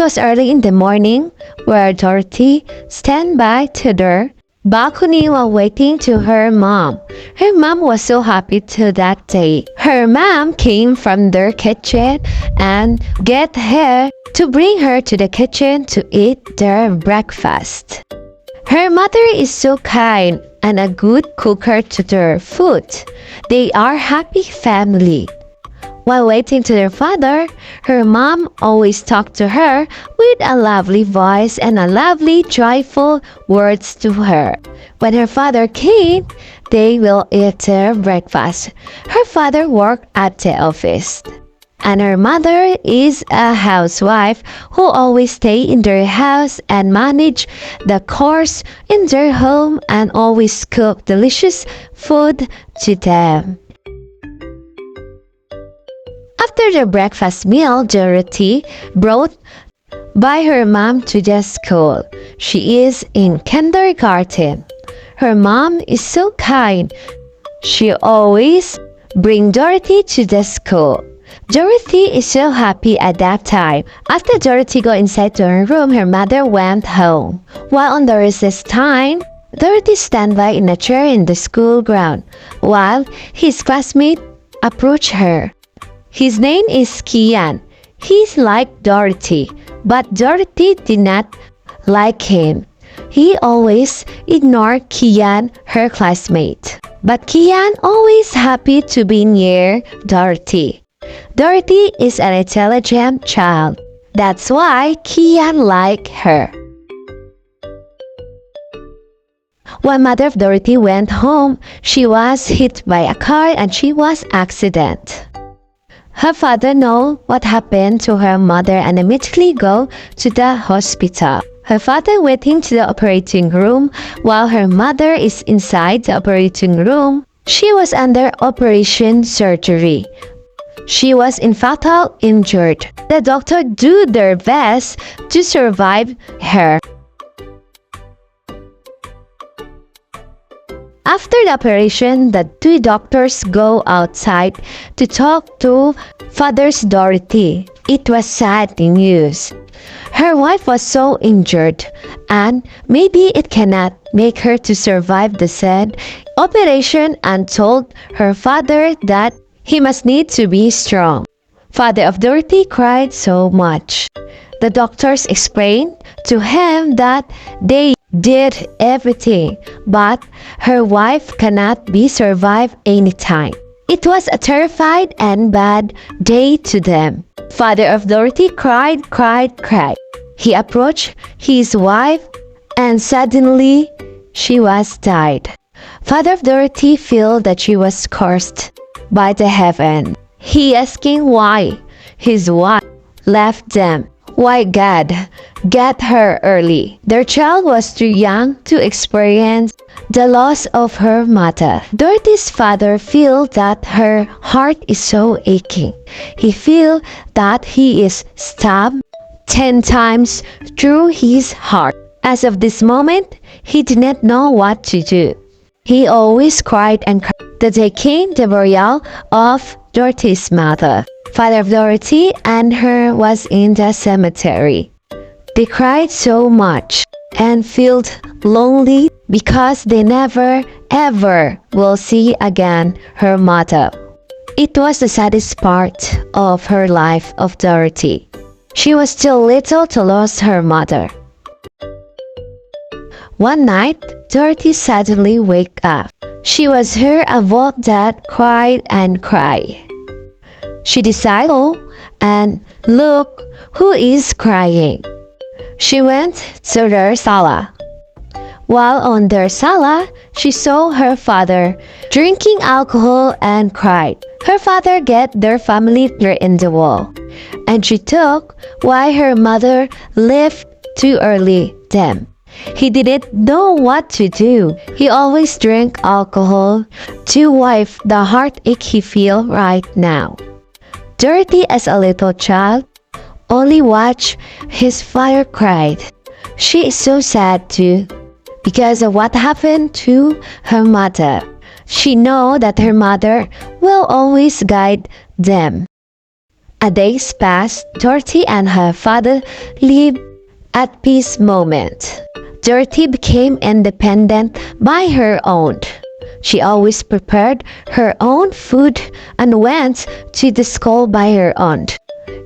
was early in the morning, where Dorothy stand by to the balcony while waiting to her mom. Her mom was so happy to that day. Her mom came from their kitchen and get her to bring her to the kitchen to eat their breakfast. Her mother is so kind and a good cooker to their food. They are happy family. While waiting to their father, her mom always talked to her with a lovely voice and a lovely, joyful words to her. When her father came, they will eat their breakfast. Her father worked at the office, and her mother is a housewife who always stay in their house and manage the chores in their home and always cook delicious food to them. After the breakfast meal, Dorothy brought by her mom to the school. She is in kindergarten. Her mom is so kind. She always bring Dorothy to the school. Dorothy is so happy at that time. After Dorothy go inside to her room, her mother went home. While on the recess time, Dorothy stand by in a chair in the school ground, while his classmate approached her. His name is Kian. He's like Dorothy, but Dorothy did not like him. He always ignored Kian, her classmate. But Kian always happy to be near Dorothy. Dorothy is an intelligent child. That's why Kian liked her. When mother of Dorothy went home, she was hit by a car and she was accident. Her father know what happened to her mother and immediately go to the hospital. Her father waiting to the operating room while her mother is inside the operating room. She was under operation surgery. She was in fatal injured. The doctor do their best to survive her. After the operation, the two doctors go outside to talk to father's Dorothy. It was sad news. Her wife was so injured, and maybe it cannot make her to survive the said operation, and told her father that he must need to be strong. Father of Dorothy cried so much. The doctors explained to him that they did everything, but her wife cannot be survived anytime. It was a terrified and bad day to them. Father of Dorothy cried. He approached his wife and suddenly she was died. Father of Dorothy felt that she was cursed by the heaven. He asking why his wife left them. Why God get her early? Their child was too young to experience the loss of her mother. Dorothy's father feels that her heart is so aching. He feels that he is stabbed 10 times through his heart. As of this moment, he did not know what to do. He always cried and cried. The day came the burial of Dorothy's mother. Father of Dorothy and her was in the cemetery. They cried so much and felt lonely because they never ever will see again her mother. It was the saddest part of her life of Dorothy. She was still little to lose her mother. One night, Dorothy suddenly woke up. She was heard a voice that cried and cried. She decided, oh, and look, who is crying? She went to their sala. While on their sala, she saw her father drinking alcohol and cried. Her father get their family picture in the wall, and she took why her mother left too early them. He didn't know what to do. He always drank alcohol to wipe the heartache he feel right now. Dorothy, as a little child, only watched his father cried. She is so sad too, because of what happened to her mother. She know that her mother will always guide them. A days passed. Dorothy and her father lived at peace moment. Dorothy became independent by her own. She always prepared her own food and went to the school by her own.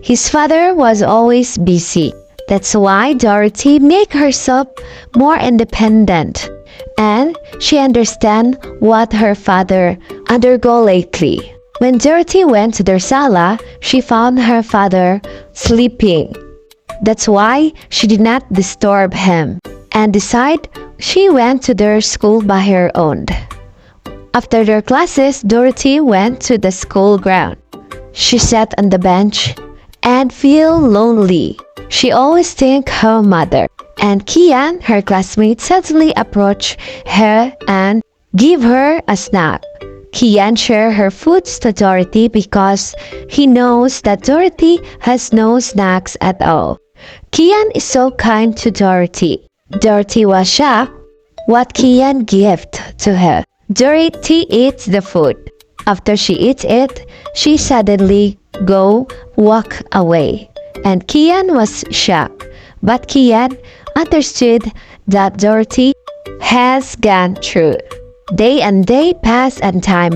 His father was always busy. That's why Dorothy made herself more independent, and she understand what her father undergo lately. When Dorothy went to their sala, she found her father sleeping. That's why she did not disturb him, and decided she went to their school by her own. After their classes, Dorothy went to the school ground. She sat on the bench and feel lonely. She always think her mother. And Kian, her classmate, suddenly approached her and give her a snack. Kian shared her foods to Dorothy because he knows that Dorothy has no snacks at all. Kian is so kind to Dorothy. Dorothy was shocked what Kian gave to her. Dorothy eats the food. After she eats it, she suddenly walk away. And Kian was shocked. But Kian understood that Dorothy has gone through. Day and day passed and time,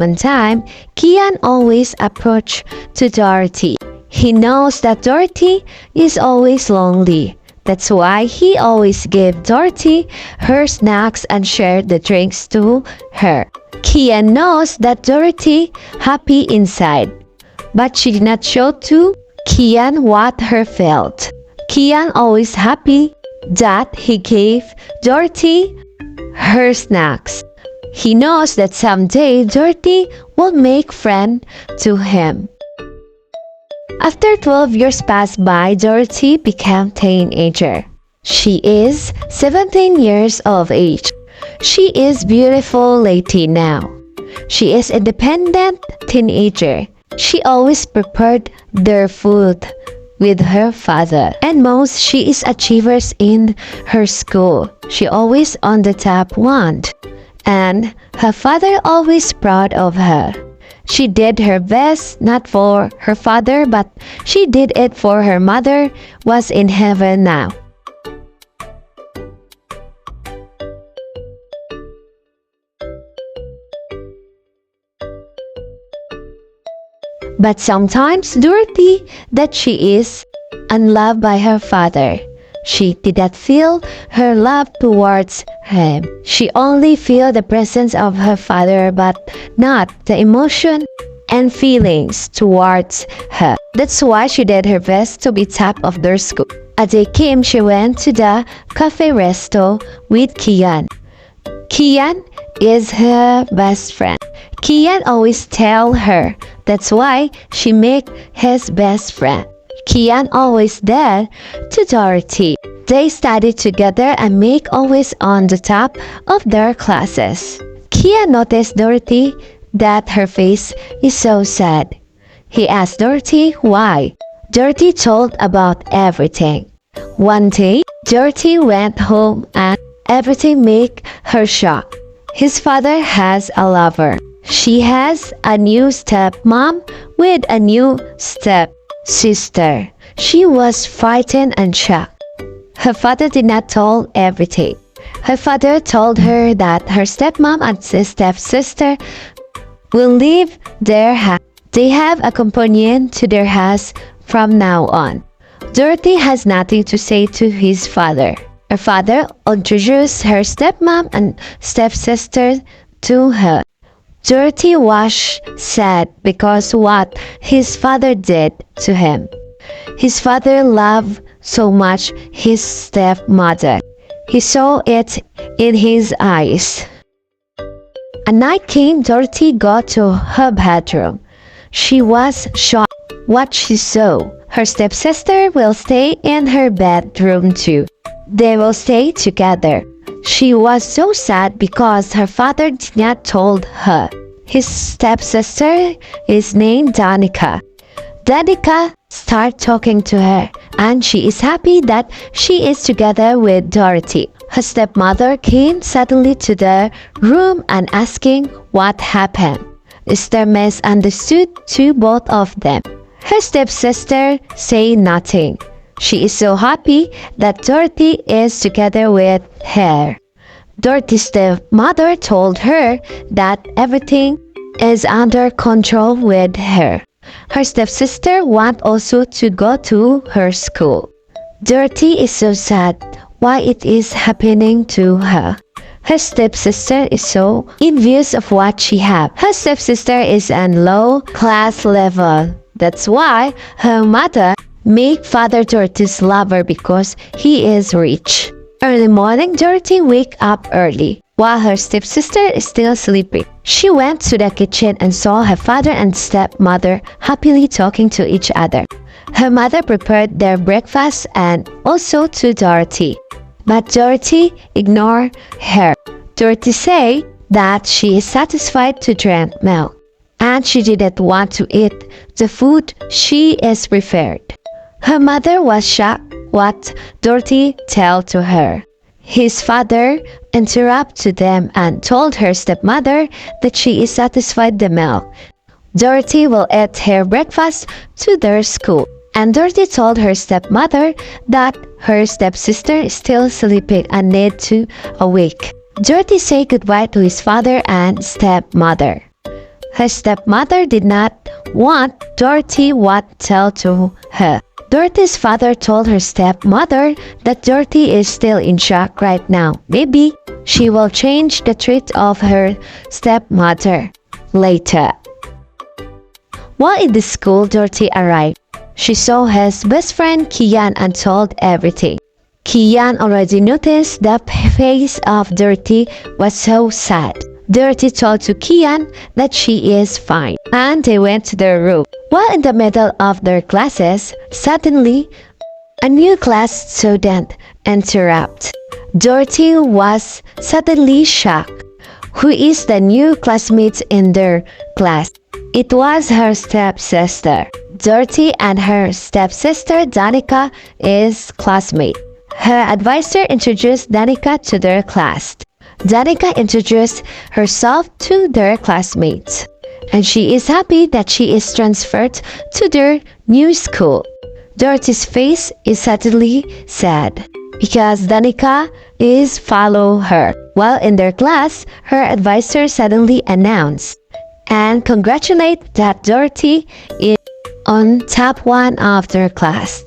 Kian always approached to Dorothy. He knows that Dorothy is always lonely. That's why he always gave Dorothy her snacks and shared the drinks to her. Kian knows that Dorothy happy inside, but she did not show to Kian what her felt. Kian always happy that he gave Dorothy her snacks. He knows that someday Dorothy will make friend to him. After 12 years passed by, Dorothy became teenager. She is 17 years of age. She is beautiful lady now. She is independent teenager. She always prepared their food with her father. And most she is achievers in her school. She always on the top one. And her father always proud of her. She did her best, not for her father, but she did it for her mother, was in heaven now. But sometimes Dorothy, that she is unloved by her father. She did not feel her love towards him. She only feel the presence of her father but not the emotion and feelings towards her. That's why she did her best to be top of their school. A day came, she went to the cafe resto with Kian. Kian is her best friend. Kian always tell her. That's why she make his best friend. Kian always there to Dorothy. They study together and make always on the top of their classes. Kian noticed Dorothy that her face is so sad. He asked Dorothy why. Dorothy told about everything. One day, Dorothy went home and everything made her shocked. His father has a lover. She has a new stepmom with a new stepsister. She was frightened and shocked. Her father did not tell everything. Her father told her that her stepmom and stepsister will leave their house. They have a companion to their house from now on. Dorothy has nothing to say to his father. Her father introduced her stepmom and stepsister to her. Dorothy was sad because what his father did to him. His father loved so much his stepmother. He saw it in his eyes. A night came, Dorothy got to her bedroom. She was shocked what she saw. Her stepsister will stay in her bedroom too. They will stay together. She was so sad because her father did not told her. His stepsister is named Danica. Danica started talking to her, and she is happy that she is together with Dorothy. Her stepmother came suddenly to the room and asking what happened. Esther misunderstood to both of them. Her stepsister say nothing. She is so happy that Dorothy is together with her. Dorothy's stepmother told her that everything is under control with her. Her stepsister wants also to go to her school. Dorothy is so sad why it is happening to her. Her stepsister is so envious of what she has. Her stepsister is on low class level. That's why her mother make Father Dorothy's lover because he is rich. Early morning, Dorothy wake up early, while her stepsister is still sleeping. She went to the kitchen and saw her father and stepmother happily talking to each other. Her mother prepared their breakfast and also to Dorothy. But Dorothy ignored her. Dorothy say that she is satisfied to drink milk, and she didn't want to eat the food she is prepared. Her mother was shocked what Dorothy told to her. His father interrupted them and told her stepmother that she is satisfied the milk. Dorothy will eat her breakfast to their school. And Dorothy told her stepmother that her stepsister is still sleeping and need to awake. Dorothy said goodbye to his father and stepmother. Her stepmother did not want Dorothy what tell to her. Dorothy's father told her stepmother that Dorothy is still in shock right now. Maybe she will change the treat of her stepmother later. While in the school, Dorothy arrived. She saw his best friend Kian and told everything. Kian already noticed the face of Dorothy was so sad. Dorothy told to Kian that she is fine, and they went to their room. While in the middle of their classes, suddenly a new class student interrupted. Dorothy was suddenly shocked. Who is the new classmate in their class? It was her stepsister. Dorothy and her stepsister Danica is classmate. Her advisor introduced Danica to their class. Danica introduced herself to their classmates, and she is happy that she is transferred to their new school. Dorothy's face is suddenly sad because Danica is follow her. While in their class, her advisor suddenly announced and congratulate that Dorothy is on top one of their class.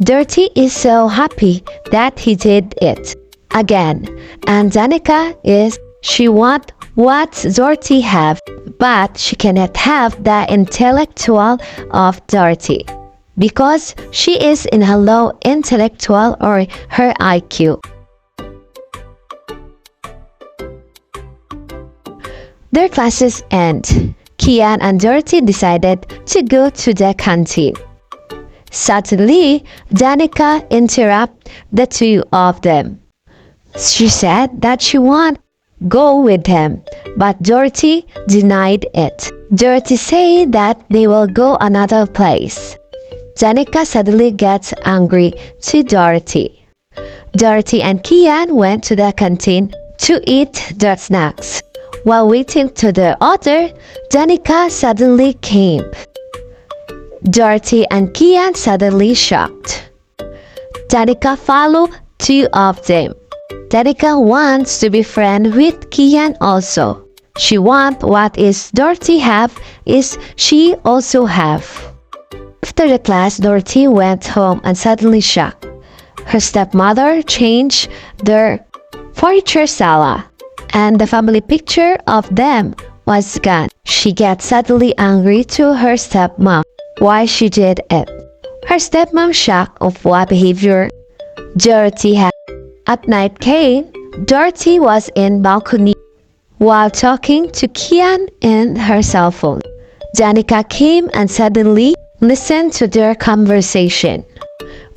Dorothy is so happy that he did it again, and Danica is she want what Dorothy have, but she cannot have the intellectual of Dorothy because she is in a low intellectual or her IQ. Their classes end. Kian and Dorothy decided to go to the canteen. Suddenly, Danica interrupted the two of them. She said that she won't go with him, but Dorothy denied it. Dorothy said that they will go another place. Danica suddenly gets angry to Dorothy. Dorothy and Kian went to the canteen to eat their snacks. While waiting to the order, Danica suddenly came. Dorothy and Kian suddenly shocked. Danica followed two of them. Danica wants to be friends with Kian also. She wants what is Dorothy have is she also have. After the class, Dorothy went home and suddenly shocked. Her stepmother changed their furniture sala, and the family picture of them was gone. She gets suddenly angry to her stepmom why she did it. Her stepmom shocked of what behavior Dorothy had. At night came, Dorothy was in balcony while talking to Kian in her cell phone. Danica came and suddenly listened to their conversation.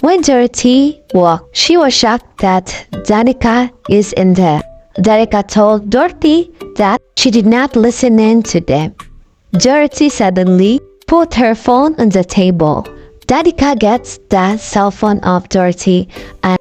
When Dorothy woke, she was shocked that Danica is in there. Danica told Dorothy that she did not listen in to them. Dorothy suddenly put her phone on the table. Danica gets the cell phone of Dorothy and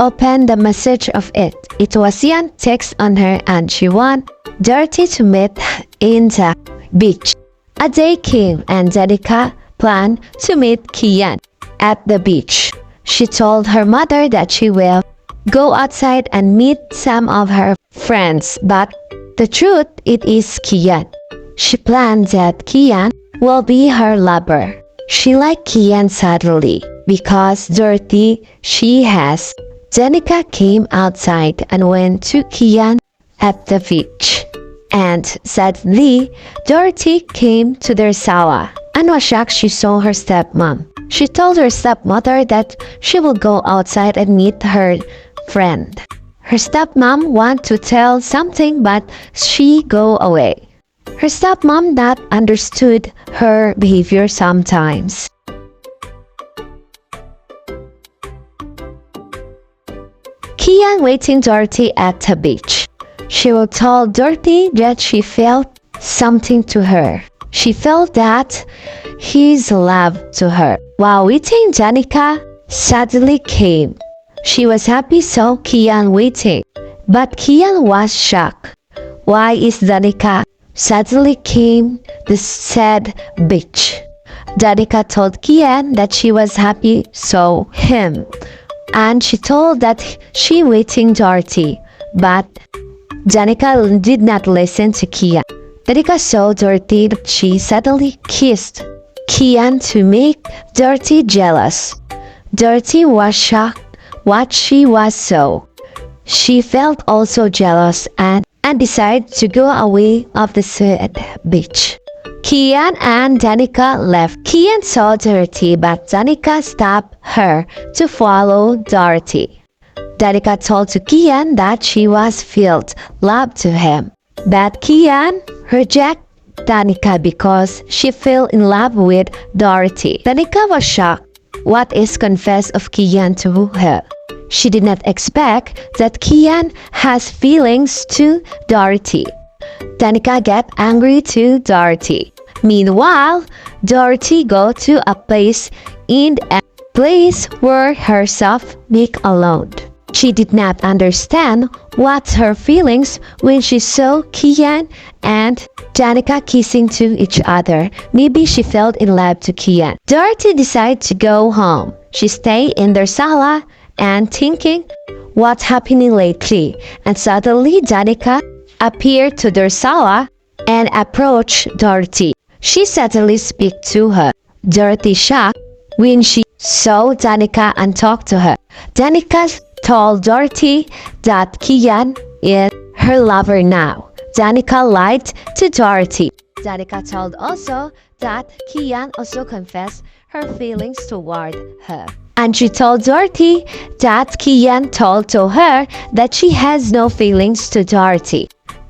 opened the message of it. It was Ian text on her and she want Dorothy to meet in the beach. A day came and Danica planned to meet Kian at the beach. She told her mother that she will go outside and meet some of her friends, but the truth it is Kian. She planned that Kian will be her lover. She liked Kian suddenly because dirty she has. Danica came outside and went to Kian at the beach. And suddenly, Dorothy came to their sala and was shocked she saw her stepmom. She told her stepmother that she will go outside and meet her friend. Her stepmom want to tell something but she go away. Her stepmom not understood her behavior sometimes. Kian waiting Dorothy at the beach. She will tell Dorothy that she felt something to her. She felt that his love to her. While waiting, Danica suddenly came. She was happy saw Kian waiting, but Kian was shocked. Why is Danica suddenly came the said beach? Danica told Kian that she was happy saw him, and she told that she waiting Dorothy, but Danica did not listen to Kian. Danica saw Dorothy that she suddenly kissed Kian to make Dorothy jealous. Dorothy was shocked what she was saw. She felt also jealous and decided to go away of the said beach. Kian and Danica left. Kian saw Dorothy but Danica stopped her to follow Dorothy. Danica told to Kian that she was filled love to him. But Kian rejected Danica because she fell in love with Dorothy. Danica was shocked what is confessed of Kian to her. She did not expect that Kian has feelings to Dorothy. Danica get angry to Dorothy. Meanwhile, Dorothy go to a place in a place where herself make alone. She did not understand what her feelings when she saw Kian and Danica kissing to each other. Maybe she fell in love to Kian. Dorothy decided to go home. She stayed in their sala and thinking what's happening lately. And suddenly Danica appeared to their sala and approached Dorothy. She suddenly speak to her. Dorothy shocked when she saw Danica and talked to her. Danica told Dorothy that Kian is her lover now. Danica lied to Dorothy. Danica told also that Kian also confessed her feelings toward her. And she told Dorothy that Kian told to her that she has no feelings to Dorothy.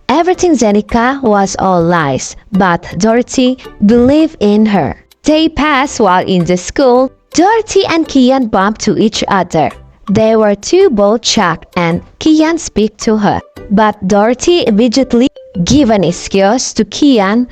Everything Danica was all lies, but Dorothy believed in her. Day passed while in the school. Dorothy and Kian bumped to each other. They were two both shocked and Kian speak to her. But Dorothy immediately gave an excuse to Kian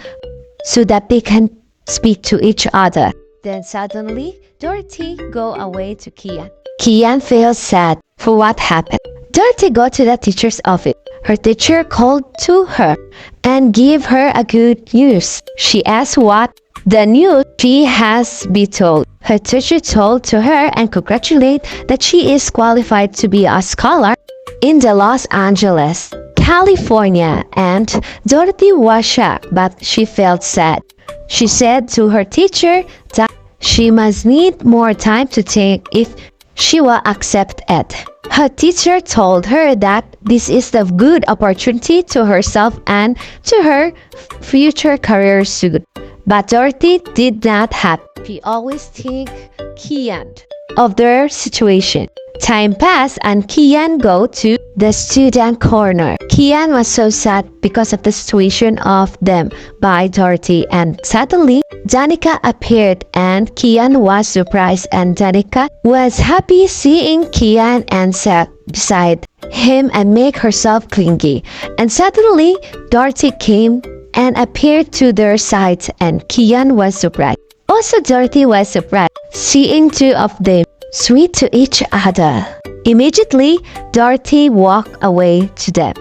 so that they can speak to each other. Then suddenly, Dorothy go away to Kian. Kian feels sad for what happened. Dorothy go to the teacher's office. Her teacher called to her and gave her a good news. She asked what the news she has been told. Her teacher told to her and congratulate that she is qualified to be a scholar in the Los Angeles, California, and Dorothy was shocked but she felt sad. She said to her teacher that she must need more time to think if she will accept it. Her teacher told her that this is the good opportunity to herself and to her future career soon. But Dorothy did not have. She always think Kian of their situation. Time passed and Kian go to the student corner. Kian was so sad because of the situation of them by Dorothy, and suddenly Danica appeared and Kian was surprised and Danica was happy seeing Kian and sat beside him and make herself clingy. And suddenly Dorothy came and appeared to their side and Kian was surprised. Also Dorothy was surprised seeing two of them sweet to each other. Immediately, Dorothy walked away to them.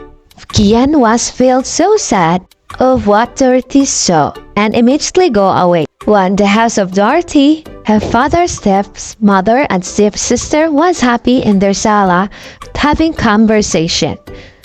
Kian was felt so sad of what Dorothy saw and immediately go away. When the house of Dorothy, her father's stepmother and stepsister was happy in their sala having conversation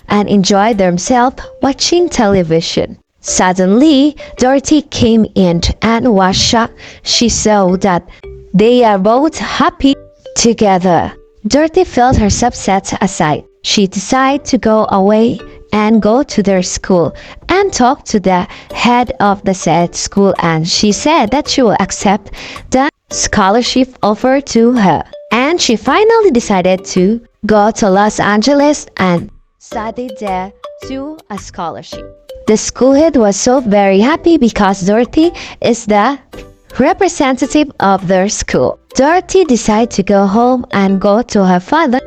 and enjoyed themselves watching television. Suddenly, Dorothy came in and was shocked. She saw that they are both happy together. Dorothy felt herself set aside. She decided to go away and go to their school and talk to the head of the said school, and she said that she will accept the scholarship offered to her. And she finally decided to go to Los Angeles and study there to a scholarship. The school head was so very happy because Dorothy is the representative of their school. Dorothy decided to go home and go to her father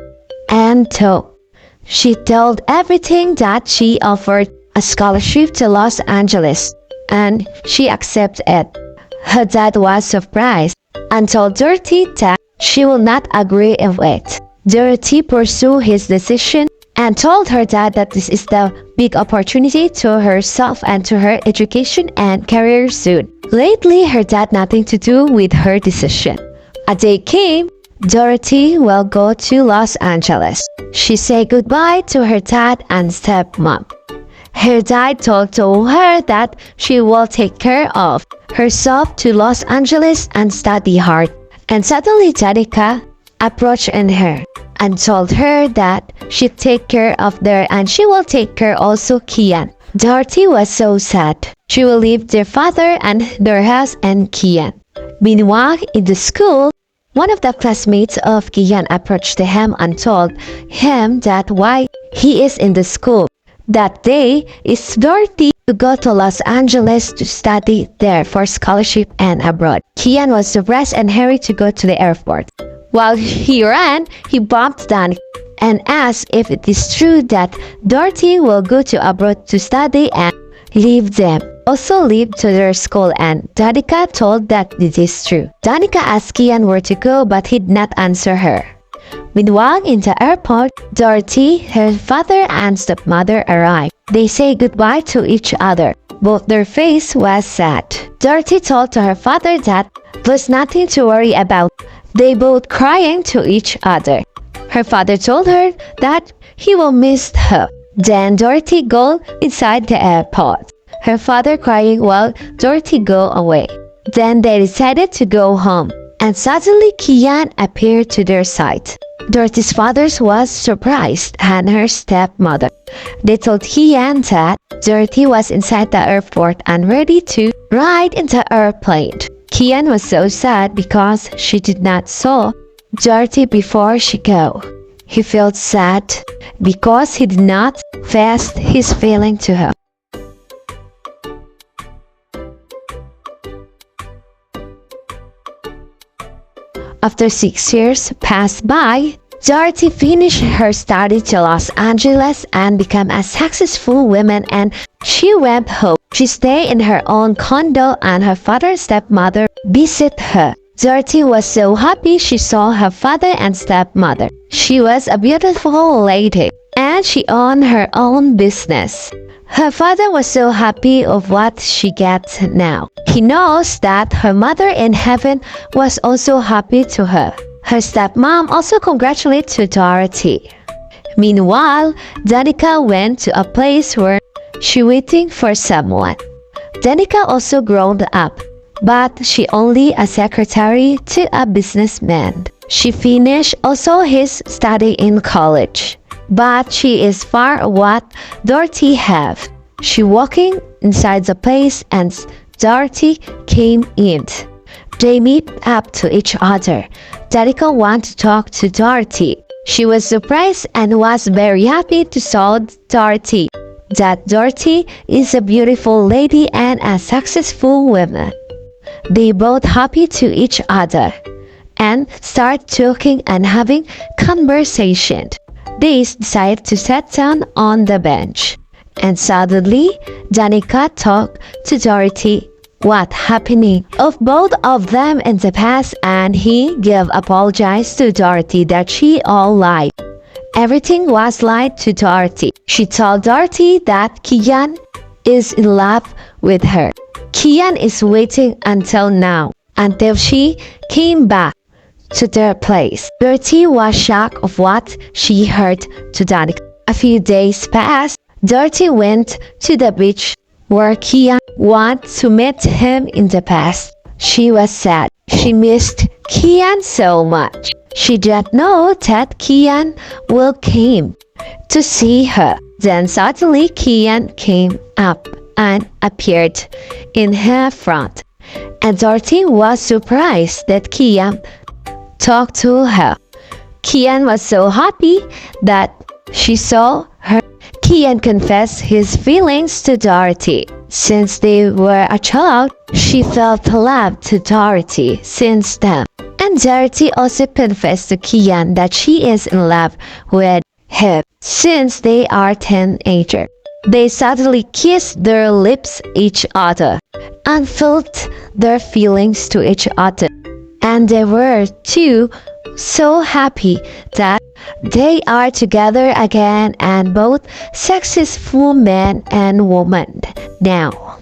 and talk. She told everything that she offered a scholarship to Los Angeles, and she accepted it. Her dad was surprised and told Dorothy that she will not agree with it. Dorothy pursued his decision and told her dad that this is the big opportunity to herself and to her education and career soon. Lately, her dad nothing to do with her decision. A day came. Dorothy will go to Los Angeles. She said goodbye to her dad and stepmom. Her dad told her that she will take care of herself to Los Angeles and study hard. And suddenly Danica approached her and told her that she'd take care of their and she will take care also Kian. Dorothy was so sad. She will leave their father and their house and Kian. Meanwhile, in the school, one of the classmates of Kian approached him and told him that why he is in the school. That day is Dorothy to go to Los Angeles to study there for scholarship and abroad. Kian was surprised and hurried to go to the airport. While he ran, he bumped Danica and asked if it is true that Dorothy will go to abroad to study and leave them. Also leave to their school, and Danica told that it is true. Danica asked Kian where to go, but he did not answer her. Meanwhile, in the airport, Dorothy, her father and stepmother arrived. They say goodbye to each other. Both their face was sad. Dorothy told to her father that there's nothing to worry about. They both crying to each other. Her father told her that he will miss her. Then Dorothy go inside the airport. Her father crying while Dorothy go away. Then they decided to go home. And suddenly Kian appeared to their side. Dorothy's father was surprised and her stepmother. They told Kian that Dorothy was inside the airport and ready to ride in the airplane. Kian was so sad because she did not saw Dorothy before she go. He felt sad because he did not face his feeling to her. After 6 years passed by, Dorothy finished her study to Los Angeles and became a successful woman, and she went home. She stayed in her own condo and her father's stepmother visited her. Dorothy was so happy she saw her father and stepmother. She was a beautiful lady and she owned her own business. Her father was so happy of what she gets now. He knows that her mother in heaven was also happy to her. Her stepmom also congratulated to Dorothy. Meanwhile, Danica went to a place where she waiting for someone. Danica also grown up, but she only a secretary to a businessman. She finished also his study in college, but she is far what Dorothy have. She walking inside the place and Dorothy came in. They meet up to each other. Danica want to talk to Dorothy. She was surprised and was very happy to saw Dorothy. That Dorothy is a beautiful lady and a successful woman. They both happy to each other and start talking and having conversation. They decide to sit down on the bench. And suddenly, Danica talked to Dorothy what happening of both of them in the past, and he gave apologize to Dorothy that she all lied. Everything was lied to Dorothy. She told Dorothy that Kian is in love with her. Kian Kian is waiting until now, until she came back to their place. Dorothy was shocked of what she heard to Danica. A few days passed. Dorothy went to the beach where Kian wanted to meet him in the past. She was sad. She missed Kian so much. She didn't know that Kian will came to see her. Then suddenly Kian came up and appeared in her front. And Dorothy was surprised that Kian talked to her. Kian was so happy that she saw her. Kian confessed his feelings to Dorothy. Since they were a child, she felt love to Dorothy since then. And Dorothy also confessed to Kian that she is in love with him since they are teenagers. They suddenly kissed their lips each other and felt their feelings to each other. And they were too so happy that they are together again and both successful men and women now.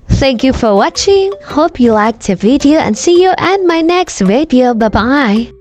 Thank you for watching. Hope you liked the video and see you in my next video. Bye bye.